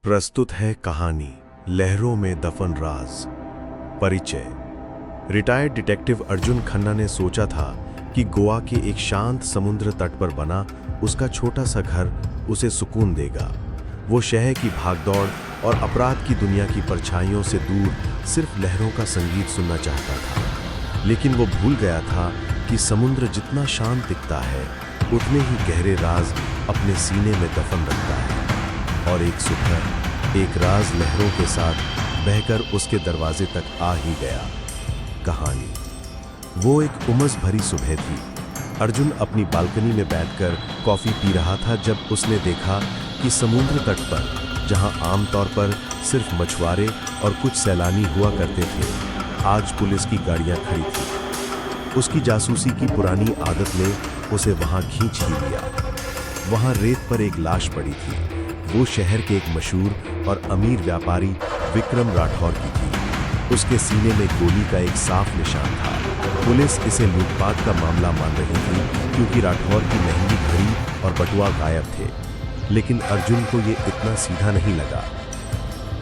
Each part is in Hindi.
प्रस्तुत है कहानी लहरों में दफन राज। परिचय। रिटायर्ड डिटेक्टिव अर्जुन खन्ना ने सोचा था कि गोवा के एक शांत समुद्र तट पर बना उसका छोटा सा घर उसे सुकून देगा। वो शहर की भागदौड़ और अपराध की दुनिया की परछाइयों से दूर सिर्फ लहरों का संगीत सुनना चाहता था। लेकिन वो भूल गया था कि समुद्र जितना शांत दिखता है उतने ही गहरे राज अपने सीने में दफन रखता है। और एक सुबह एक राज लहरों के साथ बहकर उसके दरवाजे तक आ ही गया। कहानी। वो एक उमस भरी सुबह थी। अर्जुन अपनी बालकनी में बैठकर कॉफी पी रहा था जब उसने देखा कि समुद्र तट पर, जहां आमतौर पर सिर्फ मछुआरे और कुछ सैलानी हुआ करते थे, आज पुलिस की गाड़ियां खड़ी थी। उसकी जासूसी की पुरानी आदत ने उसे वहां खींच ही लिया। वहां रेत पर एक लाश पड़ी थी। वो शहर के एक मशहूर और अमीर व्यापारी विक्रम राठौर की थी। उसके सीने में गोली का एक साफ निशान था। पुलिस इसे लूटपाट का मामला मान रही थी क्योंकि राठौर की महंगी घड़ी और बटुआ गायब थे। लेकिन अर्जुन को ये इतना सीधा नहीं लगा।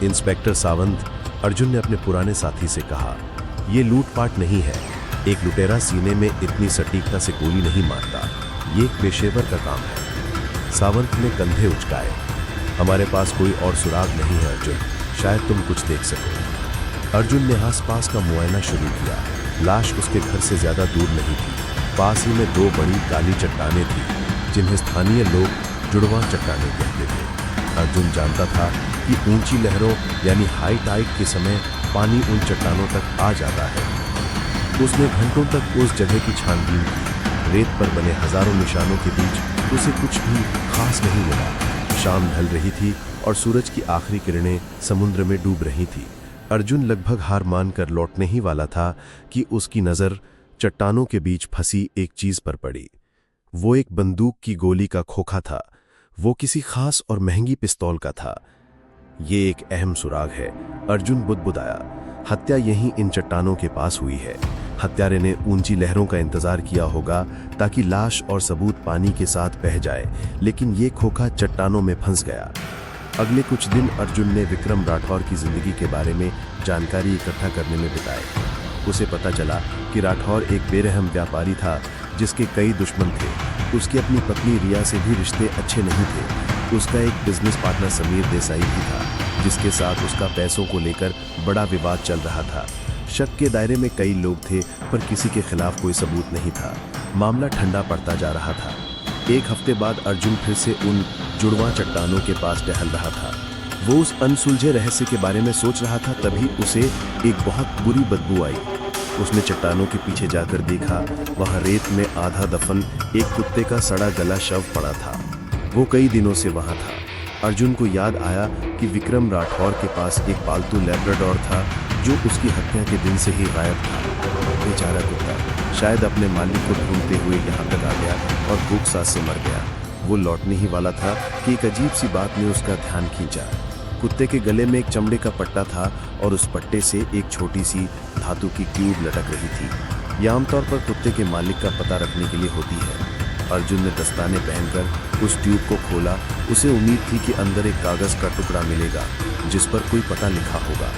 इंस्पेक्टर सावंत, अर्जुन ने अपने पुराने साथी से कहा, ये लूटपाट नहीं है। एक लुटेरा सीने में इतनी सटीकता से गोली नहीं मारता। ये एक पेशेवर का काम है। सावंत ने कंधे उचकाए। हमारे पास कोई और सुराग नहीं है अर्जुन, शायद तुम कुछ देख सको। अर्जुन ने आसपास का मुआयना शुरू किया। लाश उसके घर से ज्यादा दूर नहीं थी। पास ही में दो बड़ी काली चट्टानें थी जिन्हें स्थानीय लोग जुड़वा चट्टानें कहते थे। अर्जुन जानता था कि ऊंची लहरों यानी हाई टाइड के समय पानी उन चट्टानों तक आ जाता है। उसने घंटों तक उस जगह की छानबीन की। रेत पर बने हजारों निशानों के बीच उसे कुछ भी खास नहीं मिला। शाम ढल रही थी और सूरज की आखिरी किरणें समुद्र में डूब रही थी। अर्जुन लगभग हार मानकर लौटने ही वाला था कि उसकी नजर चट्टानों के फंसी फंसी एक चीज पर पड़ी। वो एक बंदूक की गोली का खोखा था। वो किसी खास और महंगी पिस्तौल का था। ये एक अहम सुराग है, अर्जुन बुदबुदाया। हत्या यहीं इन चट्टानों के पास हुई है। हत्यारे ने ऊंची लहरों का इंतजार किया होगा ताकि लाश और सबूत पानी के साथ बह जाए, लेकिन ये खोखा चट्टानों में फंस गया। अगले कुछ दिन अर्जुन ने विक्रम राठौर की जिंदगी के बारे में जानकारी इकट्ठा करने में बिताए। उसे पता चला कि राठौर एक बेरहम व्यापारी था जिसके कई दुश्मन थे। उसकी अपनी पत्नी रिया से भी रिश्ते अच्छे नहीं थे। उसका एक बिजनेस पार्टनर समीर देसाई भी था जिसके साथ उसका पैसों को लेकर बड़ा विवाद चल रहा था। शक के दायरे में कई लोग थे पर किसी के खिलाफ कोई सबूत नहीं था। मामला ठंडा पड़ता जा रहा था। एक हफ्ते बाद अर्जुन फिर से उन जुड़वा चट्टानों के पास टहल रहा था। वो उस अनसुलझे रहस्य के बारे में सोच रहा था, तभी उसे एक बहुत बुरी बदबू आई। उसने चट्टानों के पीछे जाकर देखा। वहां रेत में आधा दफन एक कुत्ते का सड़ा गला शव पड़ा था। वो कई दिनों से वहां था। अर्जुन को याद आया कि विक्रम राठौर के पास एक पालतू लैब्राडोर था जो उसकी हत्या के दिन से ही गायब था। बेचारा कुत्ता शायद अपने मालिक को ढूंढते हुए यहाँ तक आ गया और भूख सांस से मर गया। वो लौटने ही वाला था कि एक अजीब सी बात ने उसका ध्यान खींचा। कुत्ते के गले में एक चमड़े का पट्टा था और उस पट्टे से एक छोटी सी धातु की ट्यूब लटक रही थी। यह आमतौर पर कुत्ते के मालिक का पता रखने के लिए होती है। अर्जुन ने दस्ताने पहनकर उस ट्यूब को खोला। उसे उम्मीद थी कि अंदर एक कागज का टुकड़ा मिलेगा जिस पर कोई पता लिखा होगा,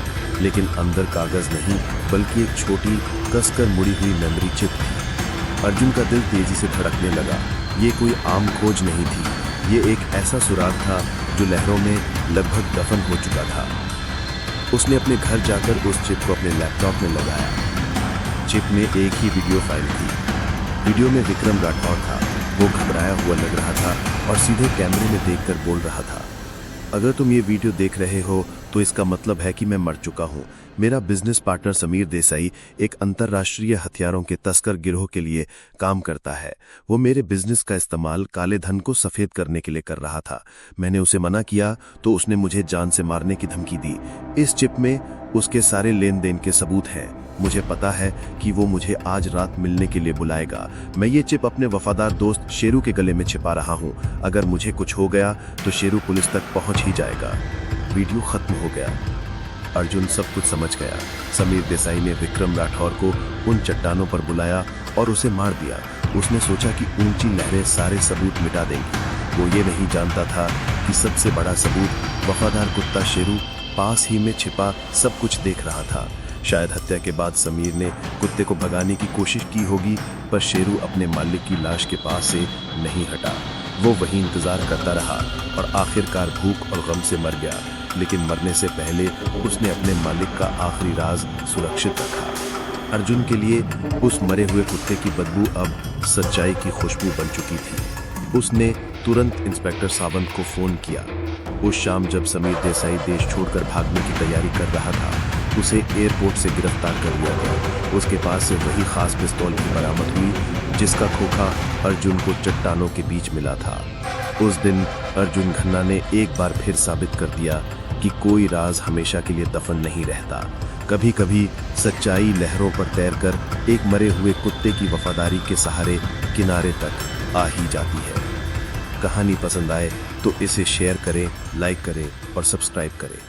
लेकिन अंदर कागज नहीं बल्कि एक छोटी कसकर मुड़ी हुई मेमोरी चिप थी। अर्जुन का दिल तेजी से धड़कने लगा। ये कोई आम खोज नहीं थी। ये एक ऐसा सुराग था जो लहरों में लगभग दफन हो चुका था। उसने अपने घर जाकर उस चिप को अपने लैपटॉप में लगाया। चिप में एक ही वीडियो फाइल थी। वीडियो में विक्रम राठौर था। वो घबराया हुआ लग रहा था और सीधे कैमरे में देखकर बोल रहा था, अगर तुम ये वीडियो देख रहे हो तो इसका मतलब है कि मैं मर चुका हूँ। मेरा बिजनेस पार्टनर समीर देसाई एक अंतर्राष्ट्रीय हथियारों के तस्कर गिरोह के लिए काम करता है। वो मेरे बिजनेस का इस्तेमाल काले धन को सफेद करने के लिए कर रहा था। मैंने उसे मना किया तो उसने मुझे जान से मारने की धमकी दी। इस चिप में उसके सारे लेन देन के सबूत हैं। मुझे पता है कि वो मुझे आज रात मिलने के लिए बुलाएगा। मैं ये चिप अपने वफादार दोस्त शेरू के गले में छिपा रहा हूँ। अगर मुझे कुछ हो गया तो शेरू पुलिस तक पहुंच ही जाएगा। वीडियो खत्म हो गया। अर्जुन सब कुछ समझ गया। समीर देसाई ने विक्रम राठौर को उन चट्टानों पर बुलाया और उसे मार दिया। उसने सोचा कि ऊंची लहरें सारे सबूत मिटा देंगी। वो ये नहीं जानता था कि सबसे बड़ा सबूत वफादार कुत्ता शेरू पास ही में छिपा सब कुछ देख रहा था। शायद हत्या के बाद समीर ने कुत्ते को भगाने की कोशिश की होगी, पर शेरू अपने मालिक की लाश के पास से नहीं हटा। वो वहीं इंतजार करता रहा और आखिरकार भूख और गम से मर गया, लेकिन मरने से पहले उसने अपने मालिक का आखिरी राज सुरक्षित रखा। अर्जुन के लिए उस मरे हुए कुत्ते की बदबू अब सच्चाई की खुशबू बन चुकी थी। उसने तुरंत इंस्पेक्टर सावंत को फोन किया। उस शाम जब समीर देसाई देश छोड़कर भागने की तैयारी कर रहा था, उसे एयरपोर्ट से गिरफ्तार कर लिया गया। उसके पास से वही खास पिस्तौल भी बरामद हुई जिसका खोखा अर्जुन को चट्टानों के बीच मिला था। उस दिन अर्जुन खन्ना ने एक बार फिर साबित कर दिया कि कोई राज हमेशा के लिए दफन नहीं रहता। कभी कभी सच्चाई लहरों पर तैरकर एक मरे हुए कुत्ते की वफादारी के सहारे किनारे तक आ ही जाती है। कहानी पसंद आए तो इसे शेयर करें, लाइक करें और सब्सक्राइब करें।